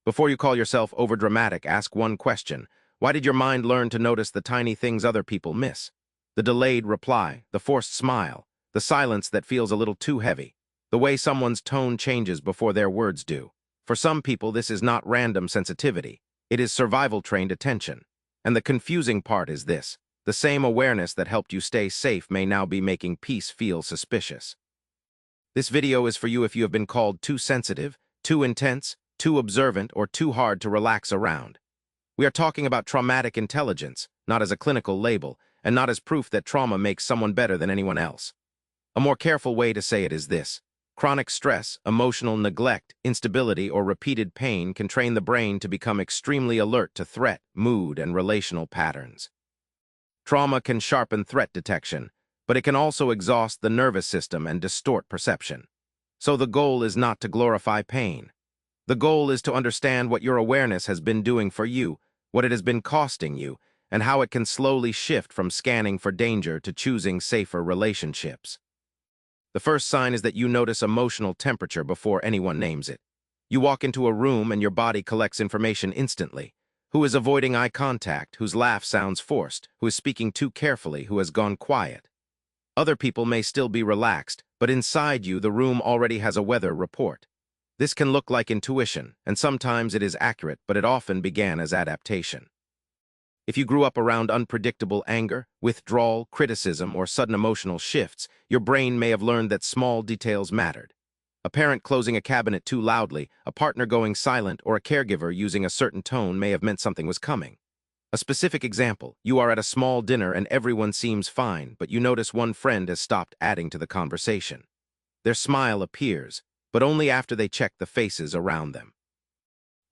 Before you call yourself overdramatic, ask one question. Why did your mind learn to notice the tiny things other people miss? The delayed reply, the forced smile, the silence that feels a little too heavy, the way someone's tone changes before their words do. For some people, this is not random sensitivity. It is survival-trained attention. And the confusing part is this. The same awareness that helped you stay safe may now be making peace feel suspicious. This video is for you if you have been called too sensitive, too intense, too observant, or too hard to relax around. We are talking about traumatic intelligence, not as a clinical label, and not as proof that trauma makes someone better than anyone else. A more careful way to say it is this. Chronic stress, emotional neglect, instability, or repeated pain can train the brain to become extremely alert to threat, mood, and relational patterns. Trauma can sharpen threat detection, but it can also exhaust the nervous system and distort perception. So the goal is not to glorify pain. The goal is to understand what your awareness has been doing for you, what it has been costing you, and how it can slowly shift from scanning for danger to choosing safer relationships. The first sign is that you notice emotional temperature before anyone names it. You walk into a room and your body collects information instantly. Who is avoiding eye contact, whose laugh sounds forced, who is speaking too carefully, who has gone quiet. Other people may still be relaxed, but inside you the room already has a weather report. This can look like intuition, and sometimes it is accurate, but it often began as adaptation. If you grew up around unpredictable anger, withdrawal, criticism, or sudden emotional shifts, your brain may have learned that small details mattered. A parent closing a cabinet too loudly, a partner going silent, or a caregiver using a certain tone may have meant something was coming. A specific example, you are at a small dinner and everyone seems fine, but you notice one friend has stopped adding to the conversation. Their smile appears, but only after they check the faces around them.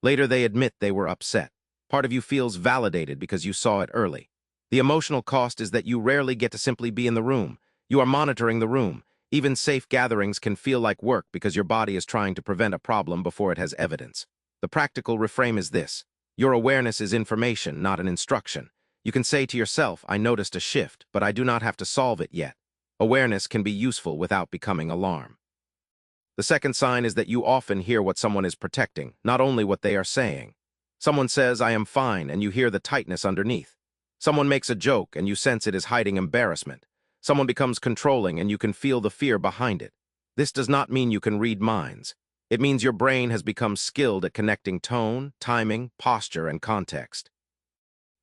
Later they admit they were upset. Part of you feels validated because you saw it early. The emotional cost is that you rarely get to simply be in the room. You are monitoring the room. Even safe gatherings can feel like work because your body is trying to prevent a problem before it has evidence. The practical reframe is this. Your awareness is information, not an instruction. You can say to yourself, I noticed a shift, but I do not have to solve it yet. Awareness can be useful without becoming alarm. The second sign is that you often hear what someone is protecting, not only what they are saying. Someone says, I am fine, and you hear the tightness underneath. Someone makes a joke, and you sense it is hiding embarrassment. Someone becomes controlling, and you can feel the fear behind it. This does not mean you can read minds. It means your brain has become skilled at connecting tone, timing, posture, and context.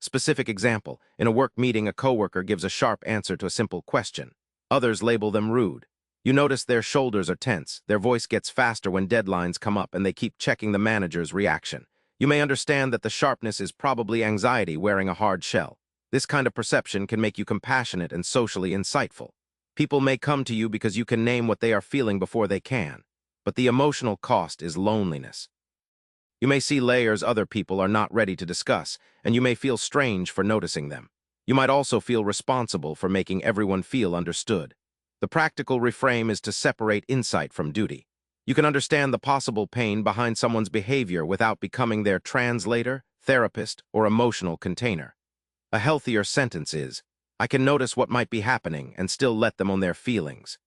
Specific example, in a work meeting, a coworker gives a sharp answer to a simple question. Others label them rude. You notice their shoulders are tense, their voice gets faster when deadlines come up, and they keep checking the manager's reaction. You may understand that the sharpness is probably anxiety wearing a hard shell. This kind of perception can make you compassionate and socially insightful. People may come to you because you can name what they are feeling before they can. But the emotional cost is loneliness. You may see layers other people are not ready to discuss, and you may feel strange for noticing them. You might also feel responsible for making everyone feel understood. The practical reframe is to separate insight from duty. You can understand the possible pain behind someone's behavior without becoming their translator, therapist, or emotional container. A healthier sentence is, I can notice what might be happening and still let them own their feelings.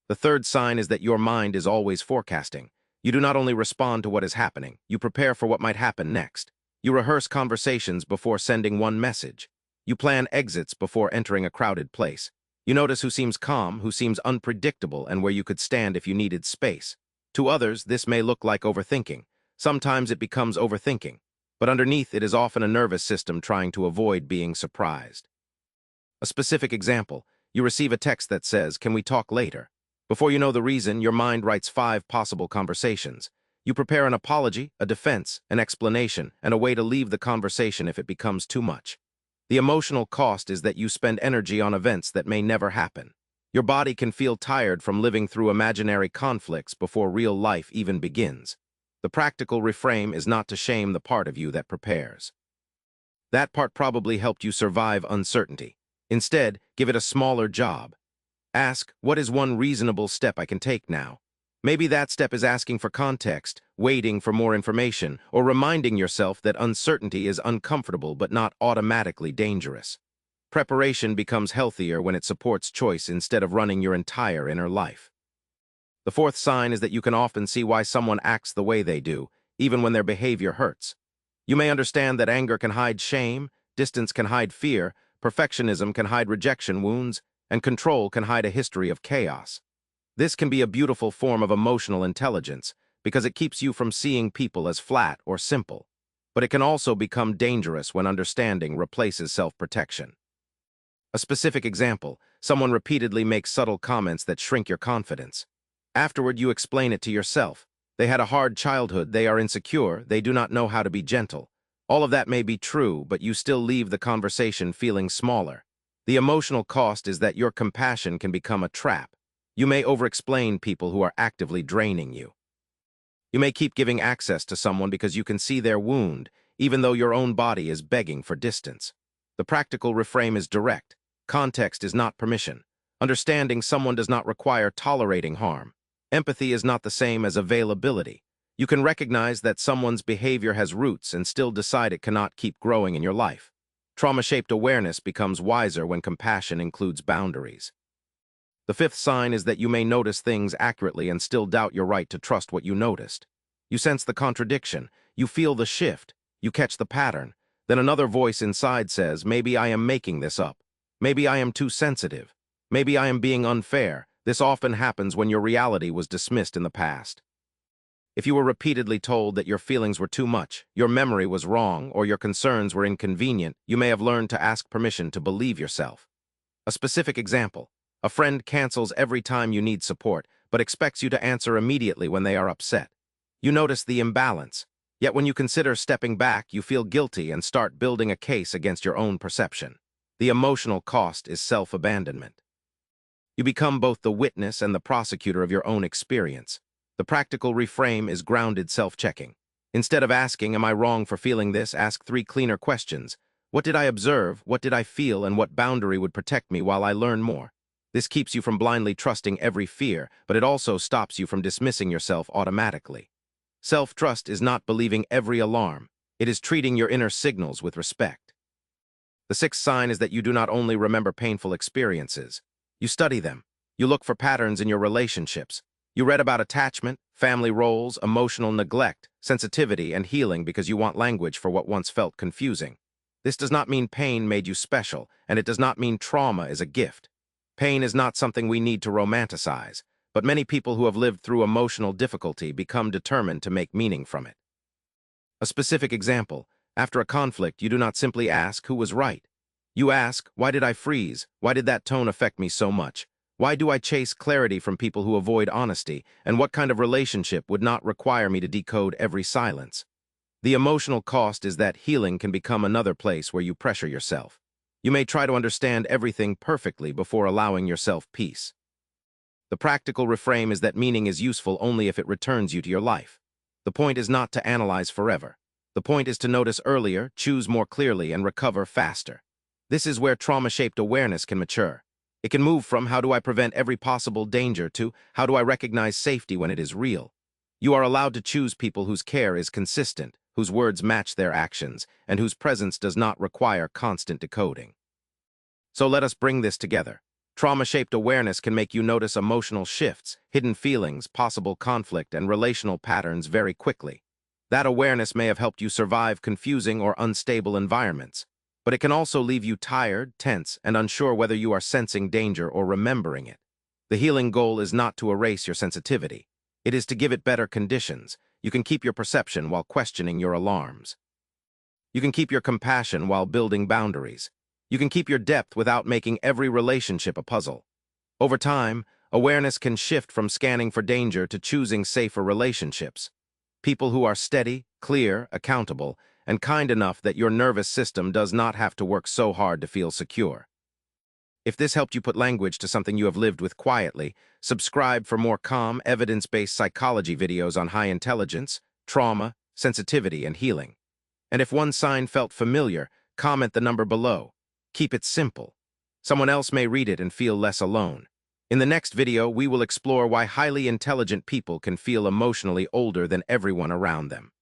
The third sign is that your mind is always forecasting. You do not only respond to what is happening, you prepare for what might happen next. You rehearse conversations before sending one message. You plan exits before entering a crowded place. You notice who seems calm, who seems unpredictable, and where you could stand if you needed space. To others, this may look like overthinking. Sometimes it becomes overthinking, but underneath it is often a nervous system trying to avoid being surprised. A specific example, you receive a text that says, "Can we talk later?" Before you know the reason, your mind writes 5 possible conversations. You prepare an apology, a defense, an explanation, and a way to leave the conversation if it becomes too much. The emotional cost is that you spend energy on events that may never happen. Your body can feel tired from living through imaginary conflicts before real life even begins. The practical reframe is not to shame the part of you that prepares. That part probably helped you survive uncertainty. Instead, give it a smaller job. Ask, what is one reasonable step I can take now? Maybe that step is asking for context, waiting for more information, or reminding yourself that uncertainty is uncomfortable but not automatically dangerous. Preparation becomes healthier when it supports choice instead of running your entire inner life. The fourth sign is that you can often see why someone acts the way they do, even when their behavior hurts. You may understand that anger can hide shame, distance can hide fear, perfectionism can hide rejection wounds, and control can hide a history of chaos. This can be a beautiful form of emotional intelligence because it keeps you from seeing people as flat or simple. But it can also become dangerous when understanding replaces self-protection. A specific example, someone repeatedly makes subtle comments that shrink your confidence. Afterward, you explain it to yourself. They had a hard childhood, they are insecure, they do not know how to be gentle. All of that may be true, but you still leave the conversation feeling smaller. The emotional cost is that your compassion can become a trap. You may over-explain people who are actively draining you. You may keep giving access to someone because you can see their wound, even though your own body is begging for distance. The practical reframe is direct. Context is not permission. Understanding someone does not require tolerating harm. Empathy is not the same as availability. You can recognize that someone's behavior has roots and still decide it cannot keep growing in your life. Trauma-shaped awareness becomes wiser when compassion includes boundaries. The fifth sign is that you may notice things accurately and still doubt your right to trust what you noticed. You sense the contradiction, you feel the shift, you catch the pattern. Then another voice inside says, maybe I am making this up. Maybe I am too sensitive. Maybe I am being unfair. This often happens when your reality was dismissed in the past. If you were repeatedly told that your feelings were too much, your memory was wrong, or your concerns were inconvenient, you may have learned to ask permission to believe yourself. A specific example. A friend cancels every time you need support, but expects you to answer immediately when they are upset. You notice the imbalance. Yet when you consider stepping back, you feel guilty and start building a case against your own perception. The emotional cost is self-abandonment. You become both the witness and the prosecutor of your own experience. The practical reframe is grounded self-checking. Instead of asking, am I wrong for feeling this, ask three cleaner questions. What did I observe, what did I feel, and what boundary would protect me while I learn more? This keeps you from blindly trusting every fear, but it also stops you from dismissing yourself automatically. Self-trust is not believing every alarm. It is treating your inner signals with respect. The sixth sign is that you do not only remember painful experiences. You study them. You look for patterns in your relationships. You read about attachment, family roles, emotional neglect, sensitivity, and healing because you want language for what once felt confusing. This does not mean pain made you special, and it does not mean trauma is a gift. Pain is not something we need to romanticize, but many people who have lived through emotional difficulty become determined to make meaning from it. A specific example, after a conflict, you do not simply ask who was right. You ask, why did I freeze? Why did that tone affect me so much? Why do I chase clarity from people who avoid honesty? And what kind of relationship would not require me to decode every silence? The emotional cost is that healing can become another place where you pressure yourself. You may try to understand everything perfectly before allowing yourself peace. The practical reframe is that meaning is useful only if it returns you to your life. The point is not to analyze forever. The point is to notice earlier, choose more clearly, and recover faster. This is where trauma-shaped awareness can mature. It can move from how do I prevent every possible danger to how do I recognize safety when it is real. You are allowed to choose people whose care is consistent, whose words match their actions, and whose presence does not require constant decoding. So let us bring this together. Trauma-shaped awareness can make you notice emotional shifts, hidden feelings, possible conflict, and relational patterns very quickly. That awareness may have helped you survive confusing or unstable environments, but it can also leave you tired, tense, and unsure whether you are sensing danger or remembering it. The healing goal is not to erase your sensitivity. It is to give it better conditions. You can keep your perception while questioning your alarms. You can keep your compassion while building boundaries. You can keep your depth without making every relationship a puzzle. Over time, awareness can shift from scanning for danger to choosing safer relationships. People who are steady, clear, accountable, and kind enough that your nervous system does not have to work so hard to feel secure. If this helped you put language to something you have lived with quietly, subscribe for more calm, evidence-based psychology videos on high intelligence, trauma, sensitivity, and healing. And if one sign felt familiar, comment the number below. Keep it simple. Someone else may read it and feel less alone. In the next video, we will explore why highly intelligent people can feel emotionally older than everyone around them.